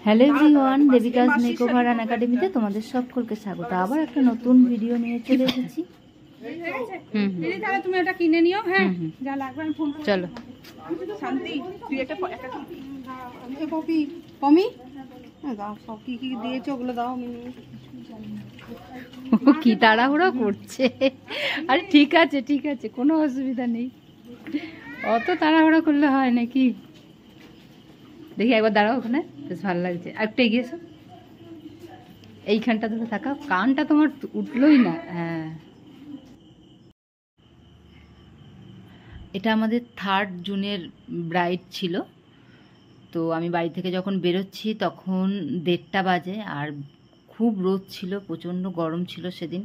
Hello everyone, দেবিকাজ makeover and একাডেমিতে তোমাদের সকলকে স্বাগত। আবার একটা নতুন ভিডিও নিয়ে চলে এসেছি। তুমি এটা কিনে নিও। হ্যাঁ, যা লাগবে আমি ফোন করে। চলো শান্তি, তুই একটা পপি পমি দাও, সব কি কি দিয়েছো ওগুলো দাও। আমি কি তাড়াহুড়ো করছে। আরে ঠিক আছে ঠিক আছে, কোনো অসুবিধা নেই, অত তাড়াহুড়ো করলে হয় নাকি। দেখি একবার দাঁড়াও, ওখানে বেশ ভালো লাগছে। আর একটু এগিয়েছো, এইখানটা ধরে থাকা, কানটা তোমার উঠলোই না। হ্যাঁ, এটা আমাদের 3rd জুনের ব্রাইড ছিল। তো আমি বাড়ি থেকে যখন বেরোচ্ছি তখন 1:30 বাজে, আর খুব রোদ ছিল, প্রচণ্ড গরম ছিল সেদিন।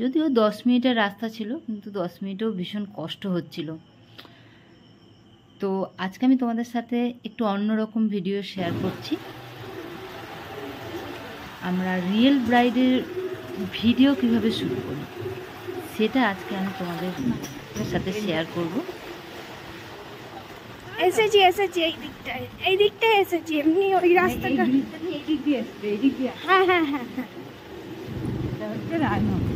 যদিও 10 মিনিটের রাস্তা ছিল, কিন্তু 10 মিনিটেও ভীষণ কষ্ট হচ্ছিল। তো আজকে আমি তোমাদের সাথে একটু অন্যরকম ভিডিও শেয়ার করছি। আমরা রিয়েল ব্রাইডের ভিডিও কিভাবে শুরু করি সেটা আজকে আমি তোমাদের সাথে শেয়ার করব। এসেছি এই দিকটায় এসেছি, এমনি ওই রাস্তাটা এই দিক দিয়ে আসবে, এই দিক দিয়ে। হ্যাঁ হ্যাঁ হ্যাঁ হ্যাঁ, এটা হচ্ছে রায়নগর।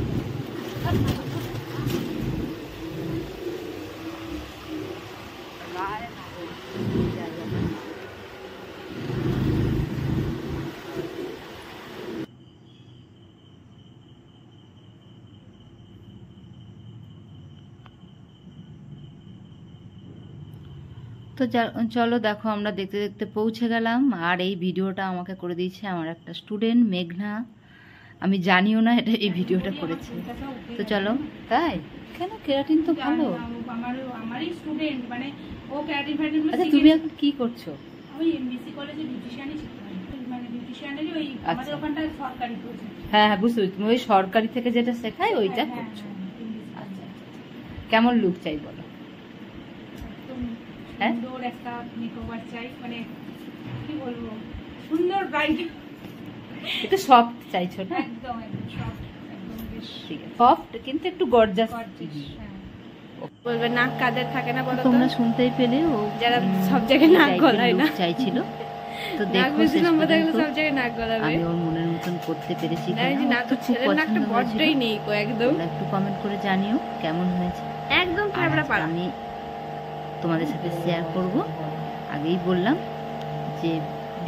তো চলো দেখো, আমরা দেখতে দেখতে পৌঁছে গেলাম। আর এই ভিডিওটা আমাকে করে দিয়েছে আমার একটা স্টুডেন্ট মেঘনা। আমি জানিও না এটা এই ভিডিওটা করেছে। তো চলো। তাই কেন? কেরাটিন তো ভালো। আমারই স্টুডেন্ট, মানে ও ক্যারাটিন ফ্যারাটিন। আচ্ছা, তুমি এখন কি করছো? আমি এমবিসি কলেজে বিউটিশিয়ানই শিখছি, মানে বিউটিশিয়ানেরই ওই আমাদের ওখানটা সরকারি কোর্স। হ্যাঁ হ্যাঁ, বুঝতে পেরেছি। তুমি ওই সরকারি থেকে যেটা শেখায় ওইটা করছো। আচ্ছা, কেমন লুক চাই বলো? সুন্দর একটা মেকওভার চাই, মানে কি বলবো, সুন্দর ব্রাইড। এটা সফট চাইছো না? একদম একদম সফট, একদম বেশ ঠিক আছে, সফট কিন্তু একটু গর্জাস। বলবে নাক কাদের থাকে না বলো? তোমরা শুনতেই পেলে, ও যারা সব জায়গায় নাক গলায় না চাইছিল। তো দেখো, সব জায়গায় নাক গলাবে। আমি ওর মনের মতন করতে পেরেছি কিনা। না তো ছেলের নাকটা বড্ডই নেই কো একদম। একটু কমেন্ট করে জানিও কেমন হয়েছে। একদম ক্যামেরা পাড়া। আমি তোমাদের সাথে শেয়ার করব। আগেই বললাম যে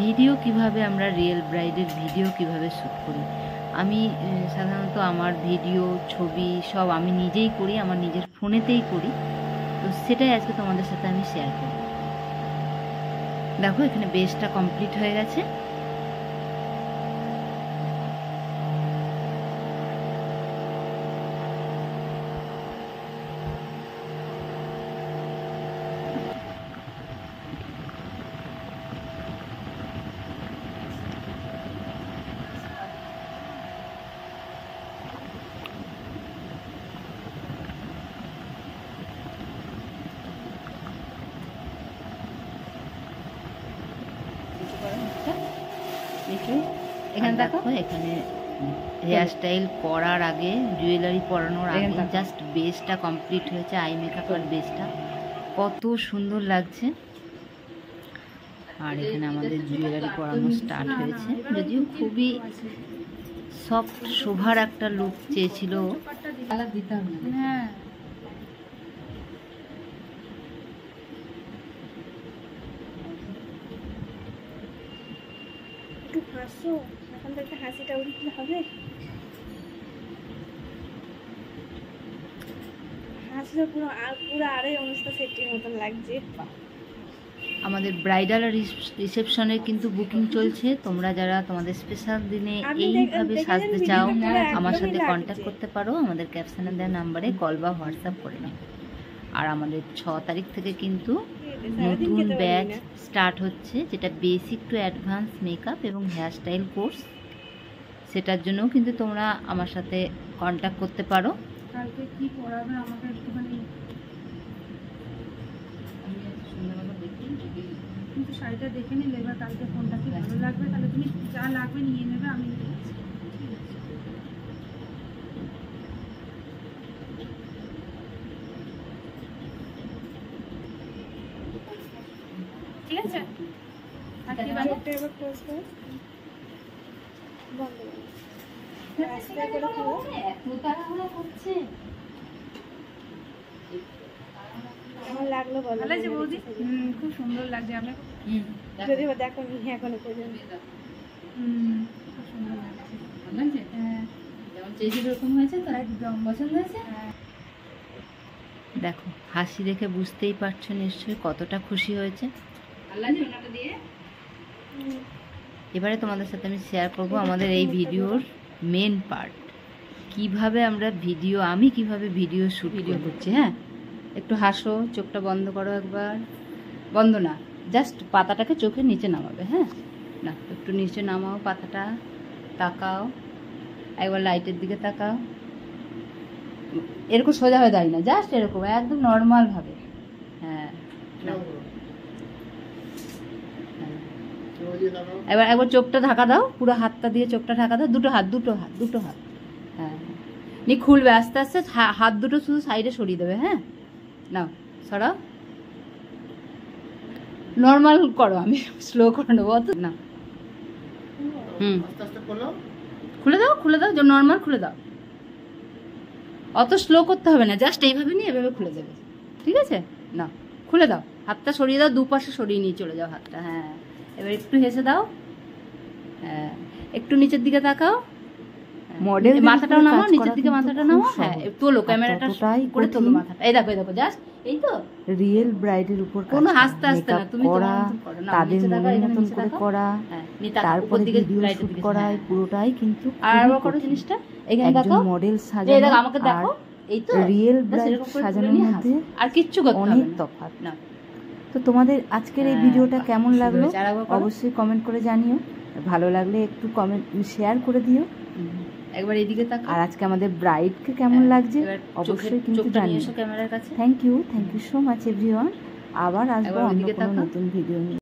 ভিডিও কিভাবে, আমরা রিয়েল ব্রাইডের ভিডিও কিভাবে শ্যুট করি। আমি সাধারণত আমার ভিডিও, ছবি সব আমি নিজেই করি, আমার নিজের ফোনেতেই করি। তো সেটাই আজকে তোমাদের সাথে আমি শেয়ার করব। দেখো, এখানে বেসটা কমপ্লিট হয়ে গেছে। এখানে দেখো, এখানে হেয়ার স্টাইল করার আগে, জুয়েলারি পরানোর আগে জাস্ট বেসটা কমপ্লিট হয়েছে। আই মেকআপ আর বেসটা কত সুন্দর লাগছে। আর এখানে আমাদের জুয়েলারি পরানো স্টার্ট হয়েছে। যদিও খুবই সফট শোভার একটা লুক চেয়েছিল। হ্যাঁ, হাসো, এখন থেকে হাসিটা উঠতে হবে। হাসলে পুরো আরে অনুষ্কা সেটির মতন লাগছে। আমাদের ব্রাইডাল আর রিসেপশনের কিন্তু বুকিং চলছে। তোমরা যারা তোমাদের স্পেশাল দিনে এইভাবে সাজতে চাও, আমার সাথে কন্ট্যাক্ট করতে পারো। আমাদের ক্যাপশনে দেওয়া নাম্বারে কল বা হোয়াটসঅ্যাপ করে নাও। আর আমাদের 6 তারিখ থেকে কিন্তু নতুন ব্যাচ স্টার্ট হচ্ছে, যেটা বেসিক টু অ্যাডভান্স মেকআপ এবং হেয়ার স্টাইল কোর্স। সেটার জন্যও কিন্তু তোমরা আমার সাথে কন্ট্যাক্ট করতে পারো। কালকে কি পড়াবে আমাকে একটুখানি, কিন্তু শাড়িটা দেখে নিলে এবার কালকে কোনটা কি ভালো লাগবে, তাহলে তুমি যা লাগবে নিয়ে নেবে। আমি ঠিক আছে। মুখটা এবার ক্লোজ করো, বন্ধ করো, আস্তে করে খাও। এত তাড়াহুড়ো করছে। কেমন লাগলো বলো? ভালো আছে বৌদি? খুব সুন্দর লাগছে। আমরা যদি দেখো নি এখনো পর্যন্ত। খুব সুন্দর লাগছে। ভালো লাগছে? হ্যাঁ যেমন চেয়েছি এরকম হয়েছে তো? একদম পছন্দ হয়েছে? দেখো হাসি দেখে বুঝতেই পারছো নিশ্চয়ই কতটা খুশি হয়েছে। এবারে তোমাদের সাথে আমি শেয়ার করব আমাদের এই ভিডিওর মেন পার্ট, কিভাবে আমরা আমি কিভাবে ভিডিও করছি। হ্যাঁ, একটু হাসো, চোখটা বন্ধ করো একবার। বন্ধ না, জাস্ট পাতাটাকে চোখের নিচে নামাবে। হ্যাঁ, না একটু নিচে নামাও পাতাটা, তাকাও একবার, লাইটের দিকে তাকাও। এরকম সোজা হয়ে দাঁড়িয়ে না, জাস্ট এরকম একদম নর্মাল ভাবে। হ্যাঁ, এবার একবার চোখটা ঢাকা দাও, পুরো হাতটা দিয়ে চোখটা ঢাকা দাও। দুটো হাত। হ্যাঁ, নি খুলবে আস্তে আস্তে, হাত দুটো শুধু সাইডে সরিয়ে দেবে। হ্যাঁ, নাও সরাও, নর্মাল করো, আমি স্লো করে নেবো অত না। খুলে দাও যে নর্মাল খুলে দাও, অত স্লো করতে হবে না, জাস্ট এইভাবে নিয়ে এভাবে খুলে দেবে। ঠিক আছে, না খুলে দাও, হাতটা সরিয়ে দাও, দুপাশে সরিয়ে নিয়ে চলে যাও হাতটা। হ্যাঁ, এবার একটু হেসে দাও। হ্যাঁ, একটু নিচের দিকে তাকাও, মডেল মাথাটাও নামাও, নিচের দিকে মাথাটা নামাও। হ্যাঁ, তোলো ক্যামেরাটা করে তোলো মাথাটা। এই দেখো জাস্ট এই তো রিয়েল ব্রাইডের উপর কোনো হাসতে না, তুমি করা, তাদের মনের মতন করে করা, তারপরে ভিডিও শুট করা, পুরোটাই কিন্তু আর করো জিনিসটা। এখানে দেখো মডেল এই সাজানো, দেখো আমাকে দেখো, এই তো রিয়েল ব্রাইড সাজানোর মধ্যে আর কিচ্ছু করতে হবে অনেক না। তফাৎ। না, তো তোমাদের আজকের এই ভিডিওটা কেমন লাগলো আর একবার করো। অবশ্যই কমেন্ট করে জানিও, ভালো লাগলে একটু কমেন্ট শেয়ার করে দিও। একবার এইদিকে তাকাও। আর আজকে আমাদের ব্রাইডকে কেমন লাগছে এবার অবশ্যই কিন্তু চোখটা নিয়ে জানিও। এসো ক্যামেরার কাছে। Thank you so much everyone. আবার আসবো একবার অন্য ওইদিকে কোনো তাকাও। নতুন ভিডিও নিয়ে।